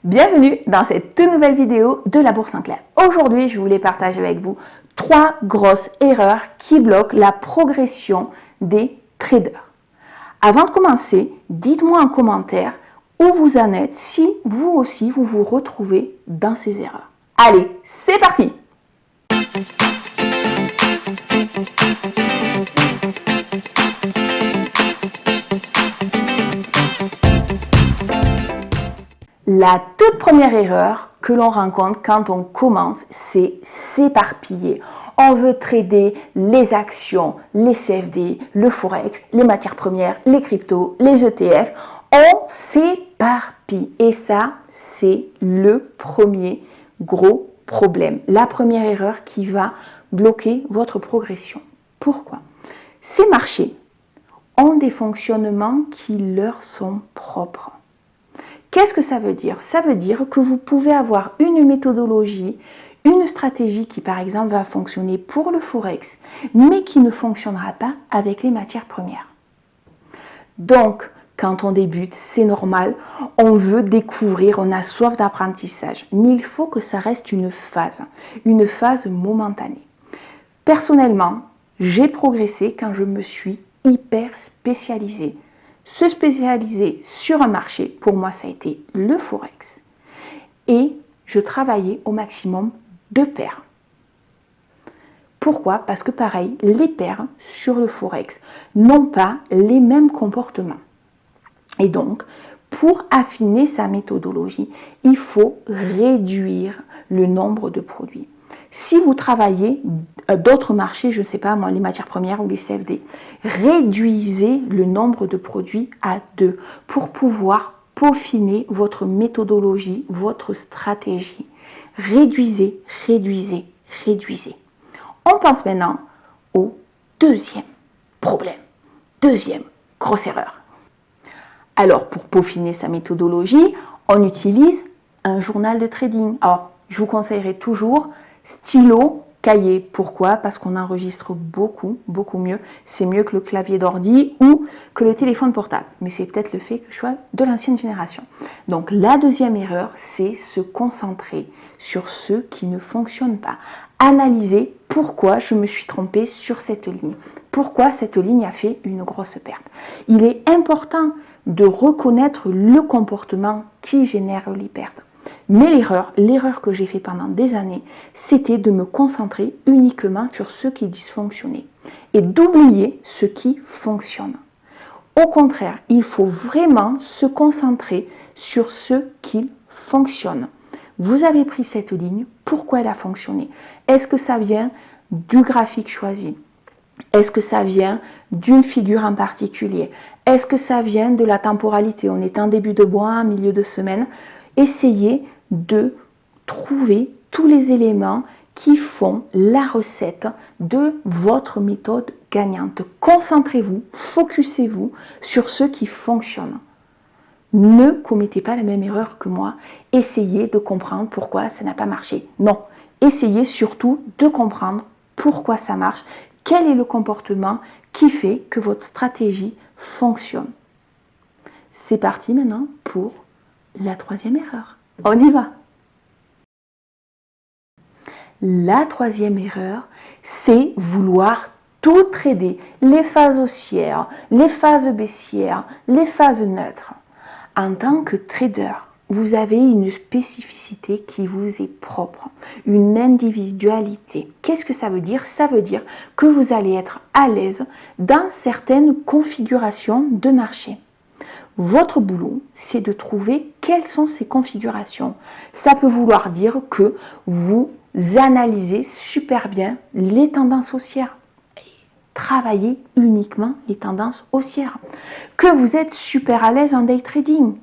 Bienvenue dans cette toute nouvelle vidéo de la Bourse en clair. Aujourd'hui, je voulais partager avec vous 3 grosses erreurs qui bloquent la progression des traders. Avant de commencer, dites-moi en commentaire où vous en êtes, si vous aussi vous vous retrouvez dans ces erreurs. Allez, c'est parti! La toute première erreur que l'on rencontre quand on commence, c'est s'éparpiller. On veut trader les actions, les CFD, le Forex, les matières premières, les cryptos, les ETF. On s'éparpille. Et ça, c'est le premier gros problème. La première erreur qui va bloquer votre progression. Pourquoi? Ces marchés ont des fonctionnements qui leur sont propres. Qu'est-ce que ça veut dire? Ça veut dire que vous pouvez avoir une méthodologie, une stratégie qui par exemple va fonctionner pour le Forex, mais qui ne fonctionnera pas avec les matières premières. Donc, quand on débute, c'est normal, on veut découvrir, on a soif d'apprentissage, mais il faut que ça reste une phase momentanée. Personnellement, j'ai progressé quand je me suis hyper spécialisée. Se spécialiser sur un marché, pour moi, ça a été le Forex. Et je travaillais au maximum 2 paires. Pourquoi? Parce que pareil, les paires sur le Forex n'ont pas les mêmes comportements. Et donc, pour affiner sa méthodologie, il faut réduire le nombre de produits. Si vous travaillez d'autres marchés, je ne sais pas moi, les matières premières ou les CFD, réduisez le nombre de produits à 2 pour pouvoir peaufiner votre méthodologie, votre stratégie. Réduisez, réduisez, réduisez. On pense maintenant au deuxième problème, deuxième grosse erreur. Alors, pour peaufiner sa méthodologie, on utilise un journal de trading. Alors, je vous conseillerais toujours stylo, cahier. Pourquoi? Parce qu'on enregistre beaucoup mieux. C'est mieux que le clavier d'ordi ou que le téléphone portable. Mais c'est peut-être le fait que je sois de l'ancienne génération. Donc, la deuxième erreur, c'est se concentrer sur ceux qui ne fonctionnent pas. Analyser pourquoi je me suis trompée sur cette ligne. Pourquoi cette ligne a fait une grosse perte. Il est important de reconnaître le comportement qui génère les pertes. Mais l'erreur que j'ai fait pendant des années, c'était de me concentrer uniquement sur ce qui dysfonctionnait et d'oublier ce qui fonctionne. Au contraire, il faut vraiment se concentrer sur ce qui fonctionne. Vous avez pris cette ligne, pourquoi elle a fonctionné? Est-ce que ça vient du graphique choisi? Est-ce que ça vient d'une figure en particulier? Est-ce que ça vient de la temporalité? On est en début de mois, en milieu de semaine. Essayez de trouver tous les éléments qui font la recette de votre méthode gagnante. Concentrez-vous, focussez-vous sur ce qui fonctionne. Ne commettez pas la même erreur que moi. Essayez de comprendre pourquoi ça n'a pas marché. Non, essayez surtout de comprendre pourquoi ça marche. Quel est le comportement qui fait que votre stratégie fonctionne? C'est parti maintenant pour la troisième erreur. On y va. La troisième erreur, c'est vouloir tout trader. Les phases haussières, les phases baissières, les phases neutres. En tant que trader, vous avez une spécificité qui vous est propre, une individualité. Qu'est-ce que ça veut dire? Ça veut dire que vous allez être à l'aise dans certaines configurations de marché. Votre boulot, c'est de trouver quelles sont ces configurations. Ça peut vouloir dire que vous analysez super bien les tendances haussières. Travaillez uniquement les tendances haussières. Que vous êtes super à l'aise en day trading.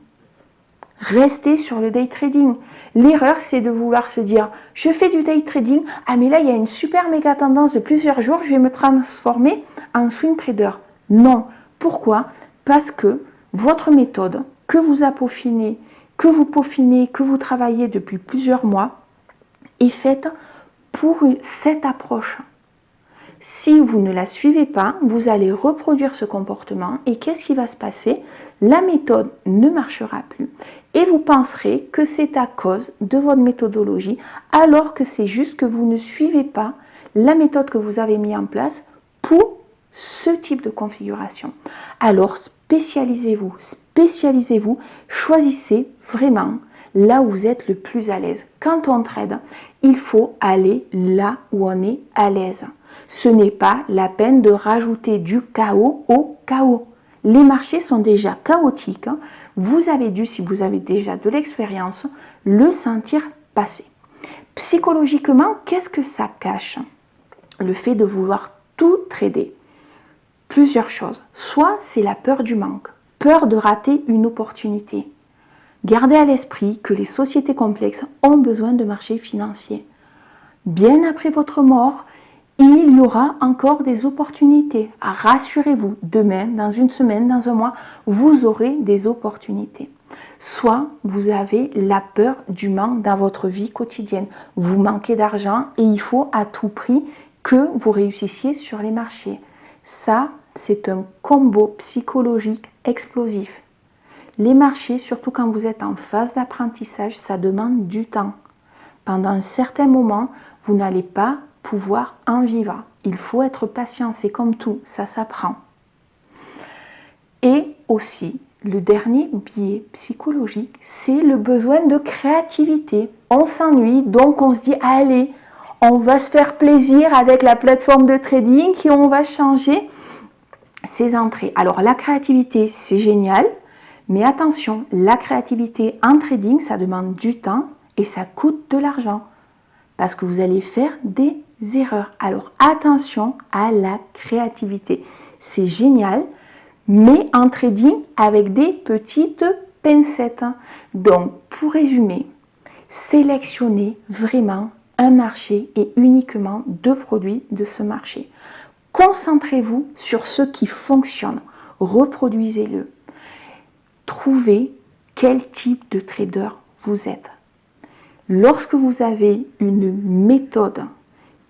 Restez sur le day trading. L'erreur, c'est de vouloir se dire, je fais du day trading, ah mais là, il y a une super méga tendance de plusieurs jours, je vais me transformer en swing trader. Non. Pourquoi? Parce que votre méthode, que vous peaufinez, que vous travaillez depuis plusieurs mois, est faite pour cette approche. Si vous ne la suivez pas, vous allez reproduire ce comportement et qu'est-ce qui va se passer? La méthode ne marchera plus et vous penserez que c'est à cause de votre méthodologie alors que c'est juste que vous ne suivez pas la méthode que vous avez mise en place pour ce type de configuration. Alors spécialisez-vous, choisissez vraiment là où vous êtes le plus à l'aise. Quand on trade, il faut aller là où on est à l'aise. Ce n'est pas la peine de rajouter du chaos au chaos. Les marchés sont déjà chaotiques. Vous avez dû, si vous avez déjà de l'expérience, le sentir passer. Psychologiquement, qu'est-ce que ça cache? Le fait de vouloir tout trader. Plusieurs choses. Soit c'est la peur du manque, peur de rater une opportunité. Gardez à l'esprit que les sociétés complexes ont besoin de marchés financiers. Bien après votre mort, il y aura encore des opportunités. Rassurez-vous, demain, dans une semaine, dans un mois, vous aurez des opportunités. Soit vous avez la peur du manque dans votre vie quotidienne. Vous manquez d'argent et il faut à tout prix que vous réussissiez sur les marchés. Ça, c'est un combo psychologique explosif. Les marchés, surtout quand vous êtes en phase d'apprentissage, ça demande du temps. Pendant un certain moment, vous n'allez pas pouvoir en vivre. Il faut être patient, c'est comme tout, ça s'apprend. Et aussi, le dernier biais psychologique, c'est le besoin de créativité. On s'ennuie, donc on se dit, allez, on va se faire plaisir avec la plateforme de trading et on va changer ses entrées. Alors la créativité, c'est génial, mais attention, la créativité en trading, ça demande du temps et ça coûte de l'argent parce que vous allez faire des erreurs. Alors attention à la créativité. C'est génial, mais en trading avec des petites pincettes. Donc, pour résumer, sélectionnez vraiment un marché et uniquement deux produits de ce marché. Concentrez-vous sur ce qui fonctionne. Reproduisez-le. Trouvez quel type de trader vous êtes. Lorsque vous avez une méthode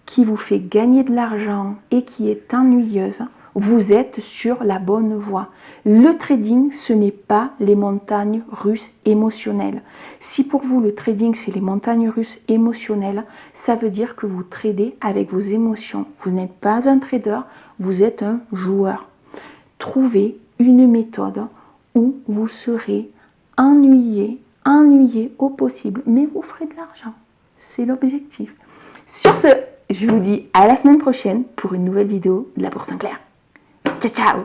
qui vous fait gagner de l'argent et qui est ennuyeuse, vous êtes sur la bonne voie. Le trading, ce n'est pas les montagnes russes émotionnelles. Si pour vous le trading, c'est les montagnes russes émotionnelles, ça veut dire que vous tradez avec vos émotions. Vous n'êtes pas un trader, vous êtes un joueur. Trouvez une méthode où vous serez ennuyé au possible, mais vous ferez de l'argent. C'est l'objectif. Sur ce, je vous dis à la semaine prochaine pour une nouvelle vidéo de la Bourse en clair. Ciao, ciao!